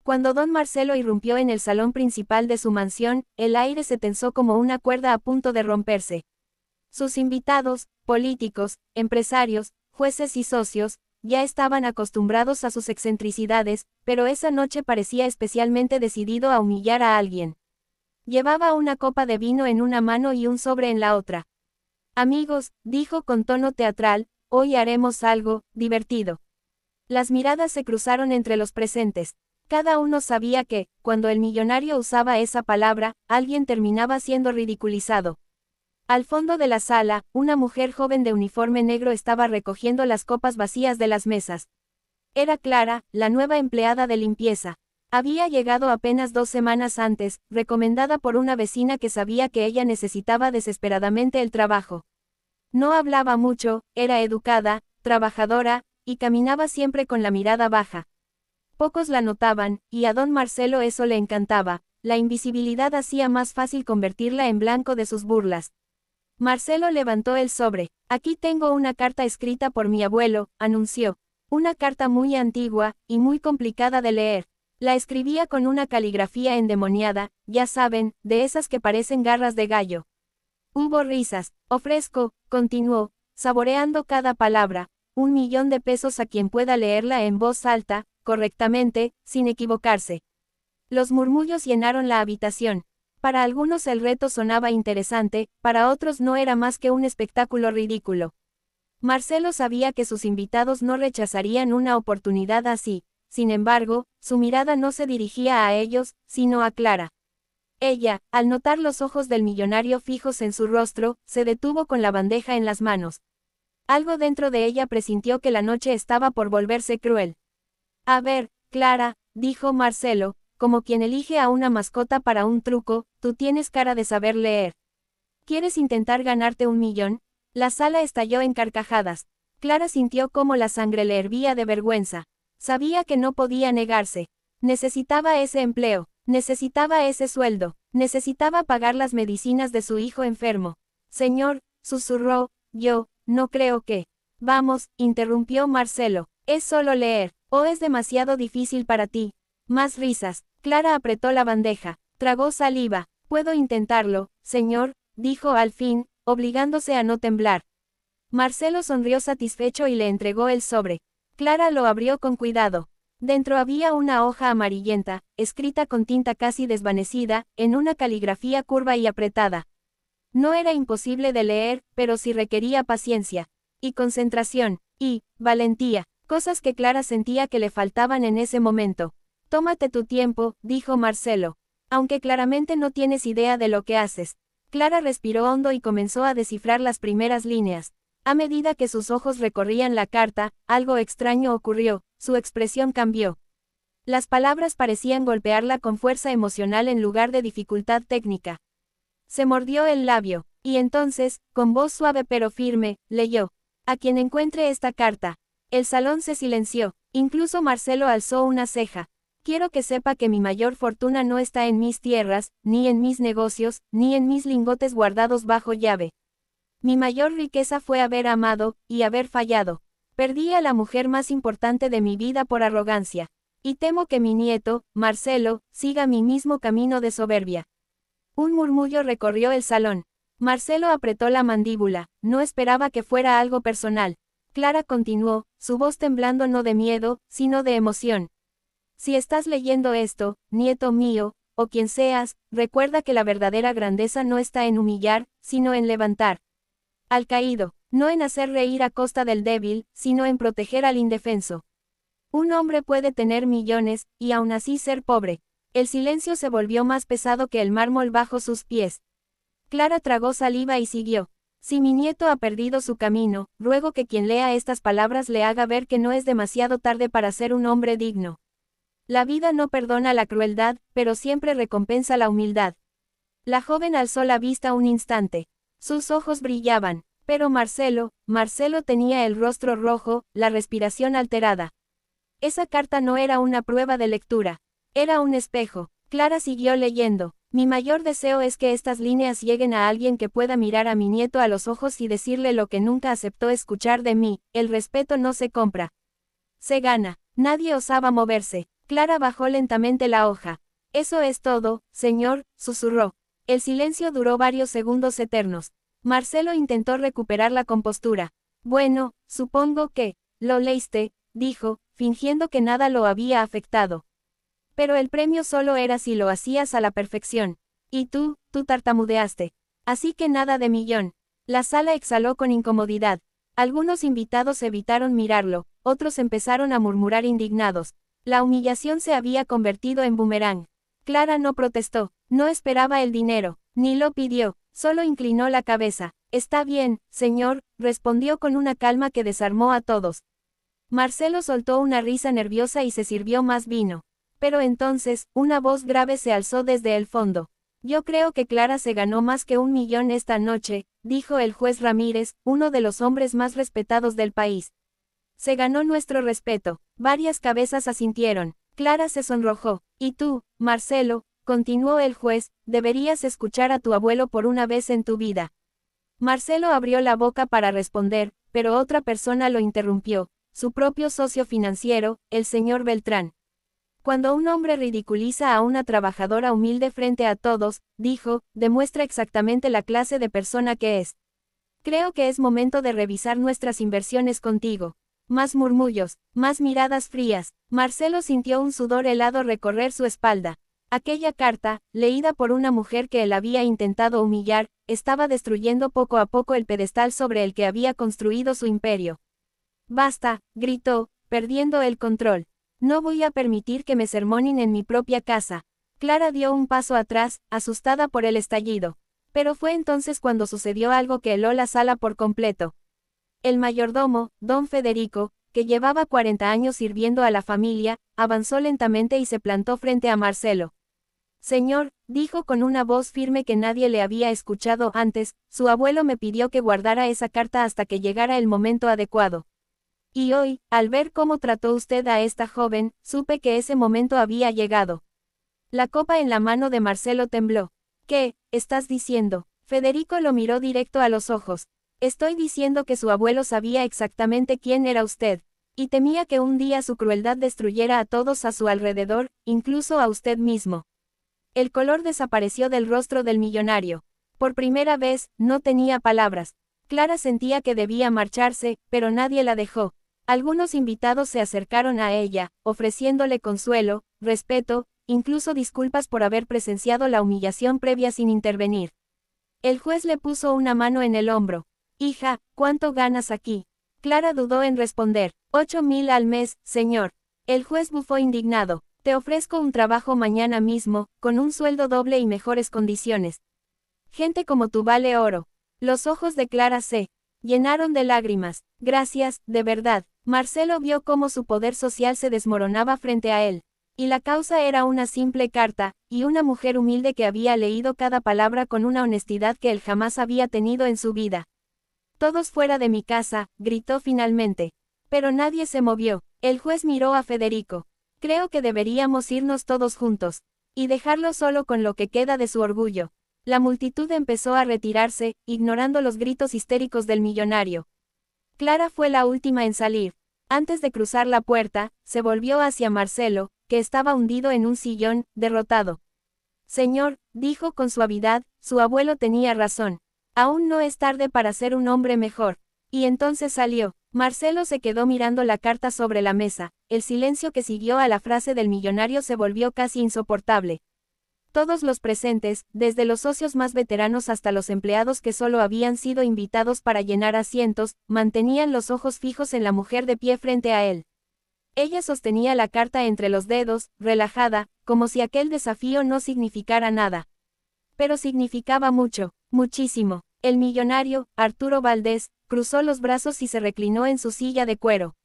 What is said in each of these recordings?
Cuando don Marcelo irrumpió en el salón principal de su mansión, el aire se tensó como una cuerda a punto de romperse. Sus invitados, políticos, empresarios, jueces y socios, ya estaban acostumbrados a sus excentricidades, pero esa noche parecía especialmente decidido a humillar a alguien. Llevaba una copa de vino en una mano y un sobre en la otra. Amigos, dijo con tono teatral, hoy haremos algo divertido. Las miradas se cruzaron entre los presentes. Cada uno sabía que, cuando el millonario usaba esa palabra, alguien terminaba siendo ridiculizado. Al fondo de la sala, una mujer joven de uniforme negro estaba recogiendo las copas vacías de las mesas. Era Clara, la nueva empleada de limpieza. Había llegado apenas 2 semanas antes, recomendada por una vecina que sabía que ella necesitaba desesperadamente el trabajo. No hablaba mucho, era educada, trabajadora, y caminaba siempre con la mirada baja. Pocos la notaban, y a don Marcelo eso le encantaba. La invisibilidad hacía más fácil convertirla en blanco de sus burlas. Marcelo levantó el sobre. Aquí tengo una carta escrita por mi abuelo, anunció. Una carta muy antigua, y muy complicada de leer. La escribía con una caligrafía endemoniada, ya saben, de esas que parecen garras de gallo. Hubo risas. Ofrezco, continuó, saboreando cada palabra, 1.000.000 de pesos a quien pueda leerla en voz alta, correctamente, sin equivocarse. Los murmullos llenaron la habitación. Para algunos el reto sonaba interesante, para otros no era más que un espectáculo ridículo. Marcelo sabía que sus invitados no rechazarían una oportunidad así, sin embargo, su mirada no se dirigía a ellos, sino a Clara. Ella, al notar los ojos del millonario fijos en su rostro, se detuvo con la bandeja en las manos. Algo dentro de ella presintió que la noche estaba por volverse cruel. A ver, Clara, dijo Marcelo, como quien elige a una mascota para un truco, tú tienes cara de saber leer. ¿Quieres intentar ganarte 1.000.000? La sala estalló en carcajadas. Clara sintió cómo la sangre le hervía de vergüenza. Sabía que no podía negarse. Necesitaba ese empleo, necesitaba ese sueldo, necesitaba pagar las medicinas de su hijo enfermo. Señor, susurró, yo, no creo que. Vamos, interrumpió Marcelo, es solo leer, o es demasiado difícil para ti. Más risas. Clara apretó la bandeja, tragó saliva. Puedo intentarlo, señor, dijo al fin, obligándose a no temblar. Marcelo sonrió satisfecho y le entregó el sobre. Clara lo abrió con cuidado. Dentro había una hoja amarillenta, escrita con tinta casi desvanecida, en una caligrafía curva y apretada. No era imposible de leer, pero sí requería paciencia, y concentración, y valentía, cosas que Clara sentía que le faltaban en ese momento. Tómate tu tiempo, dijo Marcelo. Aunque claramente no tienes idea de lo que haces. Clara respiró hondo y comenzó a descifrar las primeras líneas. A medida que sus ojos recorrían la carta, algo extraño ocurrió, su expresión cambió. Las palabras parecían golpearla con fuerza emocional en lugar de dificultad técnica. Se mordió el labio, y entonces, con voz suave pero firme, leyó. A quien encuentre esta carta. El salón se silenció, incluso Marcelo alzó una ceja. Quiero que sepa que mi mayor fortuna no está en mis tierras, ni en mis negocios, ni en mis lingotes guardados bajo llave. Mi mayor riqueza fue haber amado, y haber fallado. Perdí a la mujer más importante de mi vida por arrogancia. Y temo que mi nieto, Marcelo, siga mi mismo camino de soberbia. Un murmullo recorrió el salón. Marcelo apretó la mandíbula, no esperaba que fuera algo personal. Clara continuó, su voz temblando no de miedo, sino de emoción. Si estás leyendo esto, nieto mío, o quien seas, recuerda que la verdadera grandeza no está en humillar, sino en levantar al caído, no en hacer reír a costa del débil, sino en proteger al indefenso. Un hombre puede tener millones, y aún así ser pobre. El silencio se volvió más pesado que el mármol bajo sus pies. Clara tragó saliva y siguió. Si mi nieto ha perdido su camino, ruego que quien lea estas palabras le haga ver que no es demasiado tarde para ser un hombre digno. La vida no perdona la crueldad, pero siempre recompensa la humildad. La joven alzó la vista un instante. Sus ojos brillaban, pero Marcelo tenía el rostro rojo, la respiración alterada. Esa carta no era una prueba de lectura. Era un espejo. Clara siguió leyendo. Mi mayor deseo es que estas líneas lleguen a alguien que pueda mirar a mi nieto a los ojos y decirle lo que nunca aceptó escuchar de mí, el respeto no se compra. Se gana. Nadie osaba moverse. Clara bajó lentamente la hoja. Eso es todo, señor, susurró. El silencio duró varios segundos eternos. Marcelo intentó recuperar la compostura. Bueno, supongo que, lo leíste, dijo, fingiendo que nada lo había afectado. Pero el premio solo era si lo hacías a la perfección. Y tú tartamudeaste. Así que nada de millón. La sala exhaló con incomodidad. Algunos invitados evitaron mirarlo, otros empezaron a murmurar indignados. La humillación se había convertido en boomerang. Clara no protestó, no esperaba el dinero, ni lo pidió, solo inclinó la cabeza. Está bien, señor, respondió con una calma que desarmó a todos. Marcelo soltó una risa nerviosa y se sirvió más vino. Pero entonces, una voz grave se alzó desde el fondo. Yo creo que Clara se ganó más que 1 millón esta noche, dijo el juez Ramírez, uno de los hombres más respetados del país. Se ganó nuestro respeto. Varias cabezas asintieron. Clara se sonrojó. Y tú, Marcelo, continuó el juez, deberías escuchar a tu abuelo por una vez en tu vida. Marcelo abrió la boca para responder, pero otra persona lo interrumpió, su propio socio financiero, el señor Beltrán. Cuando un hombre ridiculiza a una trabajadora humilde frente a todos, dijo, demuestra exactamente la clase de persona que es. Creo que es momento de revisar nuestras inversiones contigo. Más murmullos, más miradas frías. Marcelo sintió un sudor helado recorrer su espalda. Aquella carta, leída por una mujer que él había intentado humillar, estaba destruyendo poco a poco el pedestal sobre el que había construido su imperio. Basta, gritó, perdiendo el control. No voy a permitir que me sermonen en mi propia casa. Clara dio un paso atrás, asustada por el estallido. Pero fue entonces cuando sucedió algo que heló la sala por completo. El mayordomo, don Federico, que llevaba 40 años sirviendo a la familia, avanzó lentamente y se plantó frente a Marcelo. Señor, dijo con una voz firme que nadie le había escuchado antes, su abuelo me pidió que guardara esa carta hasta que llegara el momento adecuado. Y hoy, al ver cómo trató usted a esta joven, supe que ese momento había llegado. La copa en la mano de Marcelo tembló. ¿Qué estás diciendo? Federico lo miró directo a los ojos. Estoy diciendo que su abuelo sabía exactamente quién era usted, y temía que un día su crueldad destruyera a todos a su alrededor, incluso a usted mismo. El color desapareció del rostro del millonario. Por primera vez, no tenía palabras. Clara sentía que debía marcharse, pero nadie la dejó. Algunos invitados se acercaron a ella, ofreciéndole consuelo, respeto, incluso disculpas por haber presenciado la humillación previa sin intervenir. El juez le puso una mano en el hombro. Hija, ¿cuánto ganas aquí? Clara dudó en responder. 8.000 al mes, señor. El juez bufó indignado. Te ofrezco un trabajo mañana mismo, con un sueldo doble y mejores condiciones. Gente como tú vale oro. Los ojos de Clara se llenaron de lágrimas. Gracias, de verdad. Marcelo vio cómo su poder social se desmoronaba frente a él. Y la causa era una simple carta, y una mujer humilde que había leído cada palabra con una honestidad que él jamás había tenido en su vida. Todos fuera de mi casa, gritó finalmente. Pero nadie se movió. El juez miró a Federico. Creo que deberíamos irnos todos juntos. Y dejarlo solo con lo que queda de su orgullo. La multitud empezó a retirarse, ignorando los gritos histéricos del millonario. Clara fue la última en salir. Antes de cruzar la puerta, se volvió hacia Marcelo, que estaba hundido en un sillón, derrotado. Señor, dijo con suavidad, su abuelo tenía razón. Aún no es tarde para ser un hombre mejor. Y entonces salió. Marcelo se quedó mirando la carta sobre la mesa. El silencio que siguió a la frase del millonario se volvió casi insoportable. Todos los presentes, desde los socios más veteranos hasta los empleados que solo habían sido invitados para llenar asientos, mantenían los ojos fijos en la mujer de pie frente a él. Ella sostenía la carta entre los dedos, relajada, como si aquel desafío no significara nada. Pero significaba mucho, muchísimo. El millonario, Arturo Valdés, cruzó los brazos y se reclinó en su silla de cuero.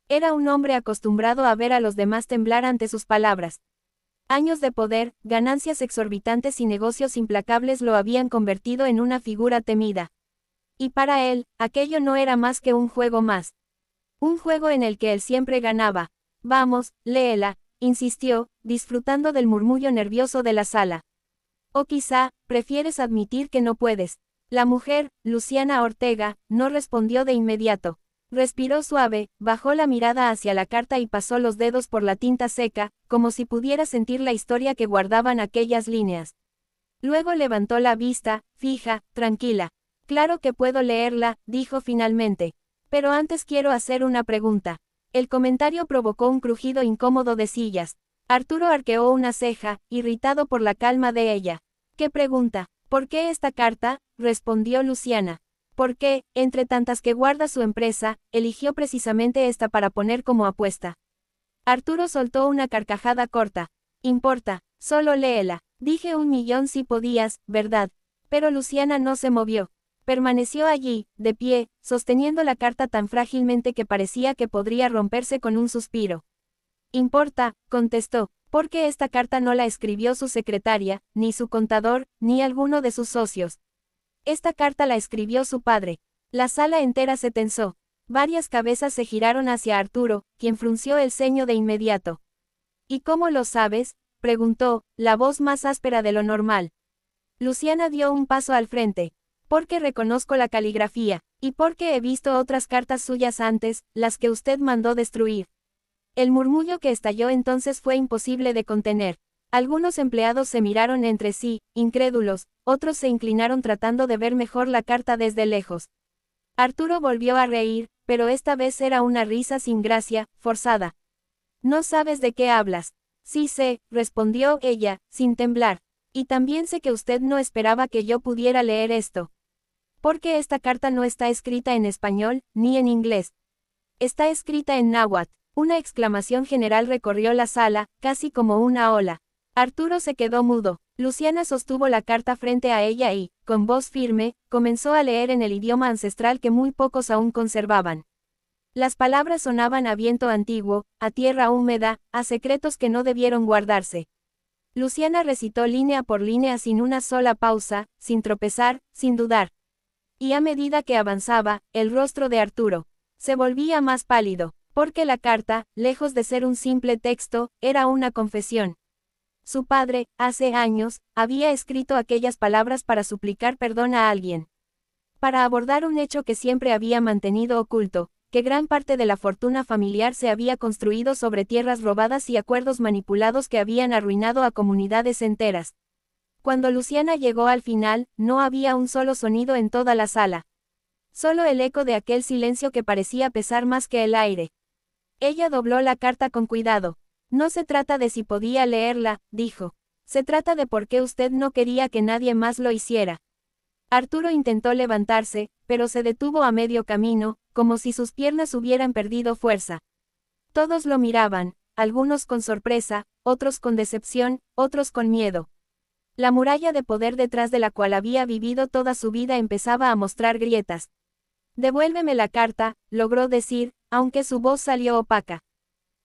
Era un hombre acostumbrado a ver a los demás temblar ante sus palabras. Años de poder, ganancias exorbitantes y negocios implacables lo habían convertido en una figura temida. Y para él, aquello no era más que un juego más. Un juego en el que él siempre ganaba. Vamos, léela, insistió, disfrutando del murmullo nervioso de la sala. O quizá, prefieres admitir que no puedes. La mujer, Luciana Ortega, no respondió de inmediato. Respiró suave, bajó la mirada hacia la carta y pasó los dedos por la tinta seca, como si pudiera sentir la historia que guardaban aquellas líneas. Luego levantó la vista, fija, tranquila. Claro que puedo leerla, dijo finalmente. Pero antes quiero hacer una pregunta. El comentario provocó un crujido incómodo de sillas. Arturo arqueó una ceja, irritado por la calma de ella. ¿Qué pregunta? ¿Por qué esta carta? Respondió Luciana. ¿Por qué, entre tantas que guarda su empresa, eligió precisamente esta para poner como apuesta? Arturo soltó una carcajada corta. Importa, solo léela. Dije 1.000.000 si podías, ¿verdad? Pero Luciana no se movió. Permaneció allí, de pie, sosteniendo la carta tan frágilmente que parecía que podría romperse con un suspiro. Importa, contestó, porque esta carta no la escribió su secretaria, ni su contador, ni alguno de sus socios. Esta carta la escribió su padre. La sala entera se tensó. Varias cabezas se giraron hacia Arturo, quien frunció el ceño de inmediato. ¿Y cómo lo sabes?, preguntó, la voz más áspera de lo normal. Luciana dio un paso al frente. Porque reconozco la caligrafía, y porque he visto otras cartas suyas antes, las que usted mandó destruir. El murmullo que estalló entonces fue imposible de contener. Algunos empleados se miraron entre sí, incrédulos, otros se inclinaron tratando de ver mejor la carta desde lejos. Arturo volvió a reír, pero esta vez era una risa sin gracia, forzada. ¿No sabes de qué hablas? Sí sé, respondió ella, sin temblar. Y también sé que usted no esperaba que yo pudiera leer esto. Porque esta carta no está escrita en español, ni en inglés. Está escrita en náhuatl. Una exclamación general recorrió la sala, casi como una ola. Arturo se quedó mudo. Luciana sostuvo la carta frente a ella y, con voz firme, comenzó a leer en el idioma ancestral que muy pocos aún conservaban. Las palabras sonaban a viento antiguo, a tierra húmeda, a secretos que no debieron guardarse. Luciana recitó línea por línea sin una sola pausa, sin tropezar, sin dudar. Y a medida que avanzaba, el rostro de Arturo se volvía más pálido, porque la carta, lejos de ser un simple texto, era una confesión. Su padre, hace años, había escrito aquellas palabras para suplicar perdón a alguien. Para abordar un hecho que siempre había mantenido oculto, que gran parte de la fortuna familiar se había construido sobre tierras robadas y acuerdos manipulados que habían arruinado a comunidades enteras. Cuando Luciana llegó al final, no había un solo sonido en toda la sala. Solo el eco de aquel silencio que parecía pesar más que el aire. Ella dobló la carta con cuidado. No se trata de si podía leerla, dijo. Se trata de por qué usted no quería que nadie más lo hiciera. Arturo intentó levantarse, pero se detuvo a medio camino, como si sus piernas hubieran perdido fuerza. Todos lo miraban, algunos con sorpresa, otros con decepción, otros con miedo. La muralla de poder detrás de la cual había vivido toda su vida empezaba a mostrar grietas. Devuélveme la carta, logró decir, aunque su voz salió opaca.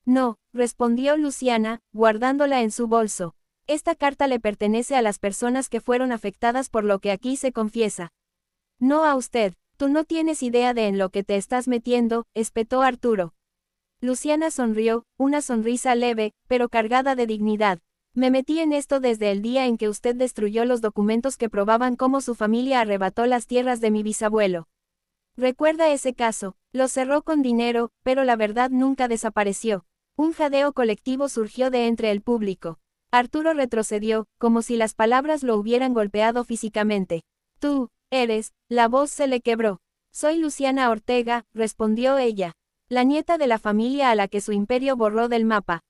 No, respondió Luciana, guardándola en su bolso. Esta carta le pertenece a las personas que fueron afectadas por lo que aquí se confiesa. No a usted, tú no tienes idea de en lo que te estás metiendo, espetó Arturo. Luciana sonrió, una sonrisa leve, pero cargada de dignidad. Me metí en esto desde el día en que usted destruyó los documentos que probaban cómo su familia arrebató las tierras de mi bisabuelo. Recuerda ese caso, lo cerró con dinero, pero la verdad nunca desapareció. Un jadeo colectivo surgió de entre el público. Arturo retrocedió, como si las palabras lo hubieran golpeado físicamente. Tú, eres, la voz se le quebró. Soy Luciana Ortega, respondió ella. La nieta de la familia a la que su imperio borró del mapa.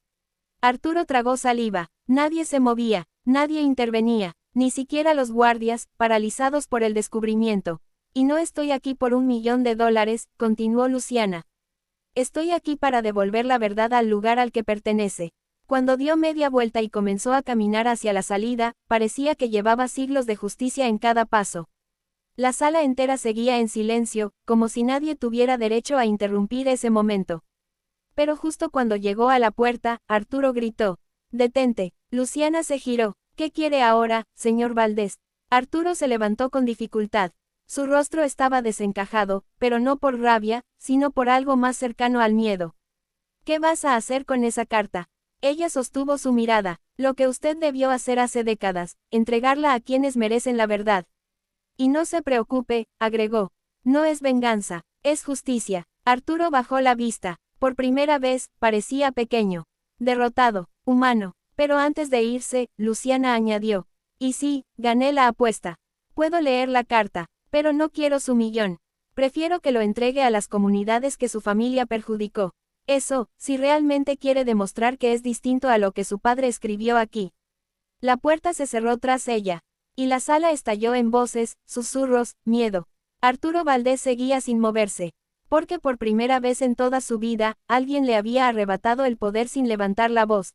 Arturo tragó saliva. Nadie se movía, nadie intervenía, ni siquiera los guardias, paralizados por el descubrimiento. Y no estoy aquí por $1.000.000, continuó Luciana. Estoy aquí para devolver la verdad al lugar al que pertenece. Cuando dio media vuelta y comenzó a caminar hacia la salida, parecía que llevaba siglos de justicia en cada paso. La sala entera seguía en silencio, como si nadie tuviera derecho a interrumpir ese momento. Pero justo cuando llegó a la puerta, Arturo gritó. Detente. Luciana se giró. ¿Qué quiere ahora, señor Valdés? Arturo se levantó con dificultad. Su rostro estaba desencajado, pero no por rabia, sino por algo más cercano al miedo. ¿Qué vas a hacer con esa carta? Ella sostuvo su mirada. Lo que usted debió hacer hace décadas, entregarla a quienes merecen la verdad. Y no se preocupe, agregó. No es venganza, es justicia. Arturo bajó la vista. Por primera vez, parecía pequeño. Derrotado, humano. Pero antes de irse, Luciana añadió. Y sí, gané la apuesta. Puedo leer la carta, pero no quiero su millón. Prefiero que lo entregue a las comunidades que su familia perjudicó. Eso, si realmente quiere demostrar que es distinto a lo que su padre escribió aquí. La puerta se cerró tras ella. Y la sala estalló en voces, susurros, miedo. Arturo Valdés seguía sin moverse. Porque por primera vez en toda su vida, alguien le había arrebatado el poder sin levantar la voz.